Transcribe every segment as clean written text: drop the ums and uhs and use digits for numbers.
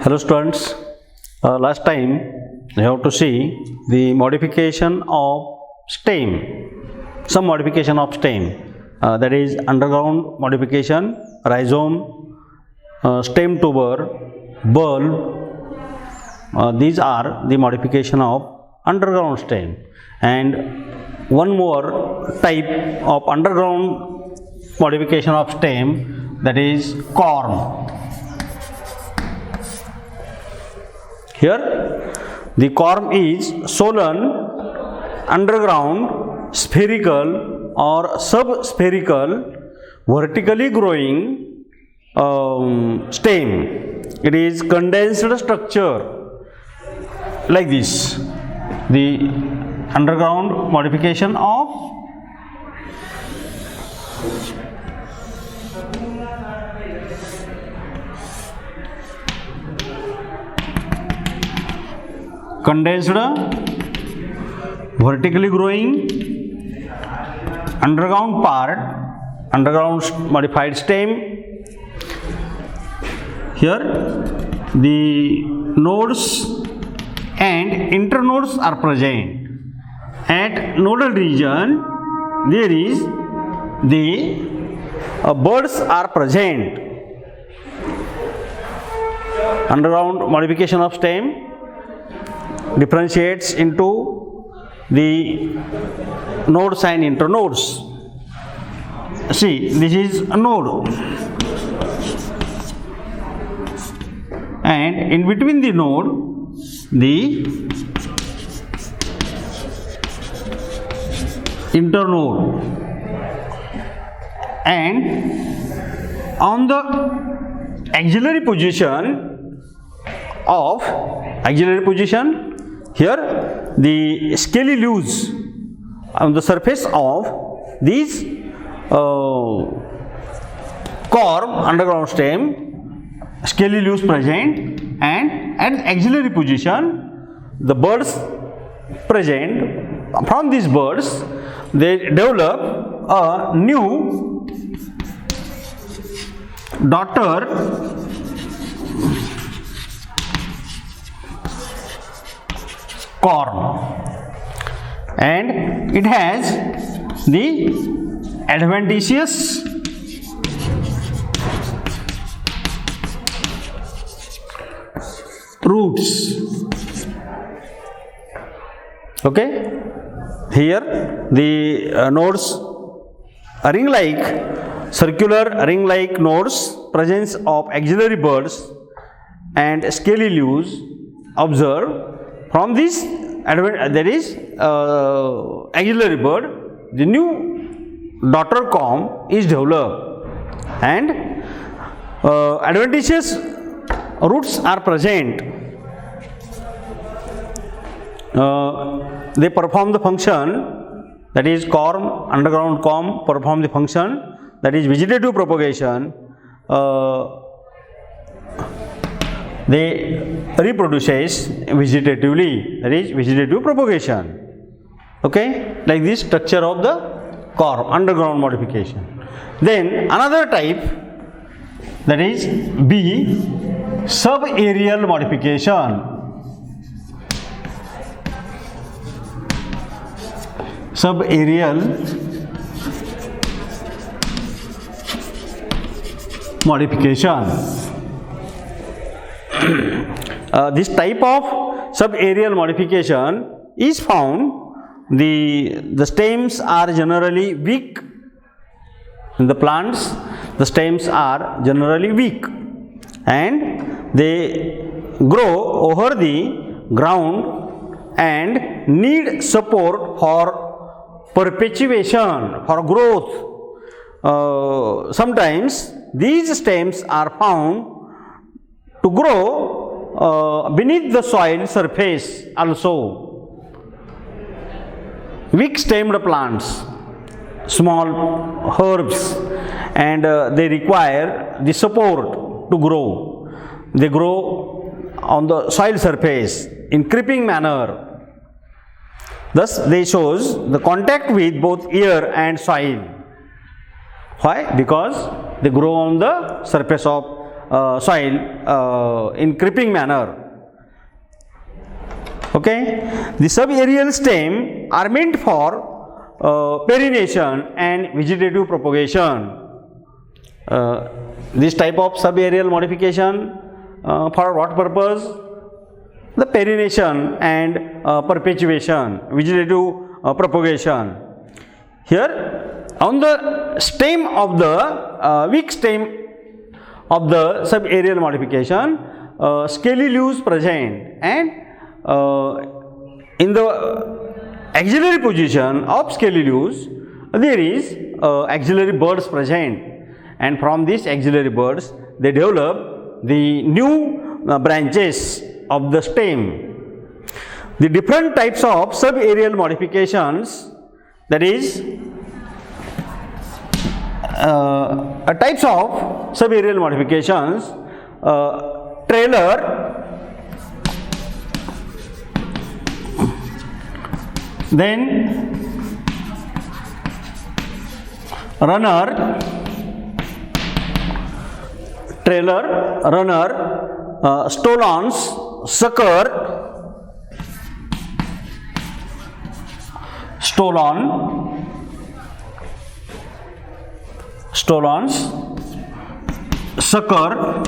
Hello students, last time we have to see the modification of stem, some modification of stem, that is underground modification, rhizome, stem tuber, bulb. These are the modification of underground stem, and one more type of underground modification of stem, that is corm. Here the corm is swollen underground spherical or sub-spherical vertically growing stem. It is condensed structure like this. The underground modification of condensed vertically growing underground part, underground modified stem. Here the nodes and internodes are present. At nodal region there is the buds are present. Underground modification of stem differentiates into the nodes and internodes. See, this is a node, and in between the node, the internode, and on the axillary position of here the scaly leaves on the surface of these corm underground stem, scaly leaves present, and at axillary position the buds present. From these buds they develop a new daughter corm, and it has the adventitious roots. Okay, here the nodes are ring-like, circular ring-like nodes, presence of axillary buds and scaly leaves observed. From this, that is axillary bud, the new daughter corm is developed, and adventitious roots are present. They perform the function, that is corm, underground corm perform the function, that is vegetative propagation. They reproduces vegetatively, that is vegetative propagation. Okay, like this structure of the corm, underground modification. Then another type, that is B, subaerial modification. Subaerial modification. This type of subaerial modification is found, the stems are generally weak. In the plants, the stems are generally weak, and they grow over the ground and need support for perpetuation, for growth. Sometimes these stems are found to grow beneath the soil surface also. Weak stemmed plants, small herbs, and they require the support to grow. They grow on the soil surface in creeping manner. Thus they shows the contact with both air and soil. Why? Because they grow on the surface of soil in creeping manner. Okay, the subaerial stem are meant for perennation and vegetative propagation. This type of subaerial modification for what purpose? The perennation and perpetuation, vegetative propagation. Here on the stem of the weak stem of the subaerial modification, scaly leaves present, and in the axillary position of scaly leaves there is axillary buds present, and from these axillary buds they develop the new branches of the stem. The different types of subaerial modifications, that is types of subaerial modifications, trailer, then runner, trailer, runner, stolons, sucker, stolons, sucker,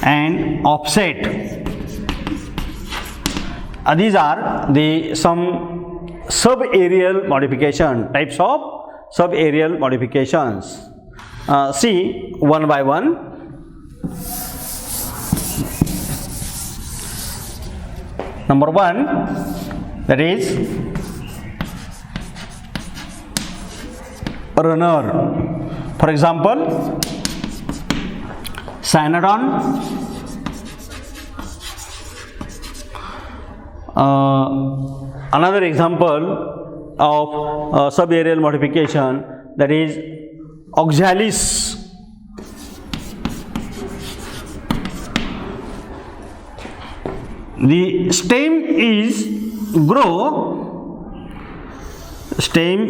and offset. These are the some subaerial modification, types of subaerial modifications. See one by one. Number one, that is runner. For example, cynodon, another example of subaerial modification, that is oxalis. The stem is grow, stem,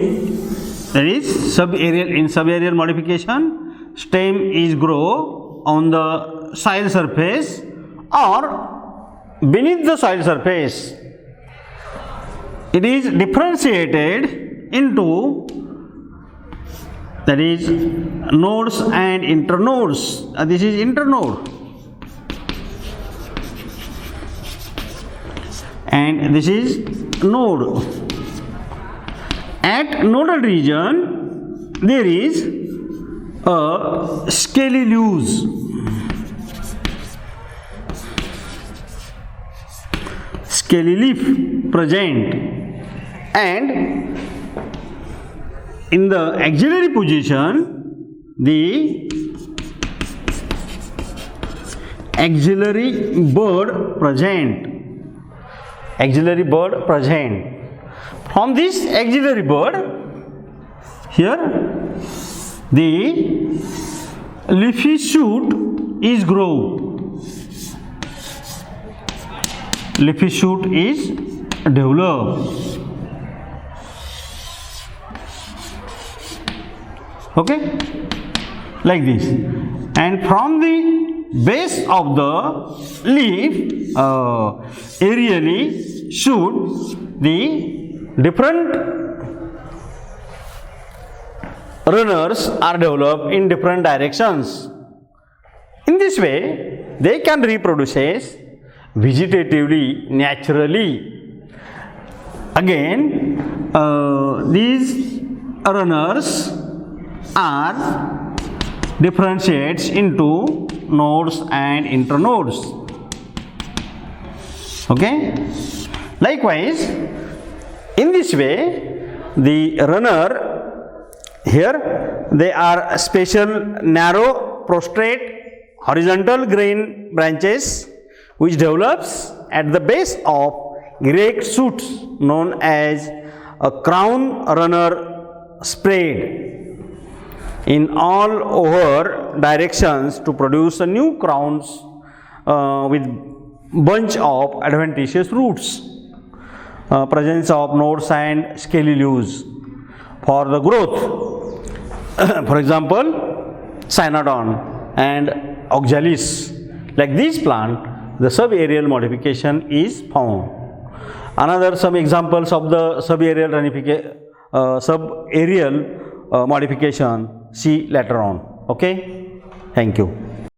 that is subaerial, in subaerial modification, stem is grow on the soil surface or beneath the soil surface. It is differentiated into, that is nodes and internodes. This is internode and this is node. At nodal region there is a scaly leaves, scaly leaf present, and in the axillary position the axillary bud present, axillary bud present. From this axillary bud, here the leafy shoot is grow, leafy shoot is developed. Okay, like this, and from the base of the leaf aerially shoot the different runners are developed in different directions. In this way they can reproduce vegetatively, naturally. Again these runners are differentiates into nodes and internodes. Okay, likewise in this way the runner, here they are special narrow prostrate horizontal grain branches which develops at the base of erect shoots known as a crown runner spread in all over directions to produce a new crowns with bunch of adventitious roots, presence of nodes and scaly leaves for the growth. For example, cynodon and oxalis. Like this plant, the subaerial modification is found. Another some examples of the subaerial modification see later on. Okay, thank you.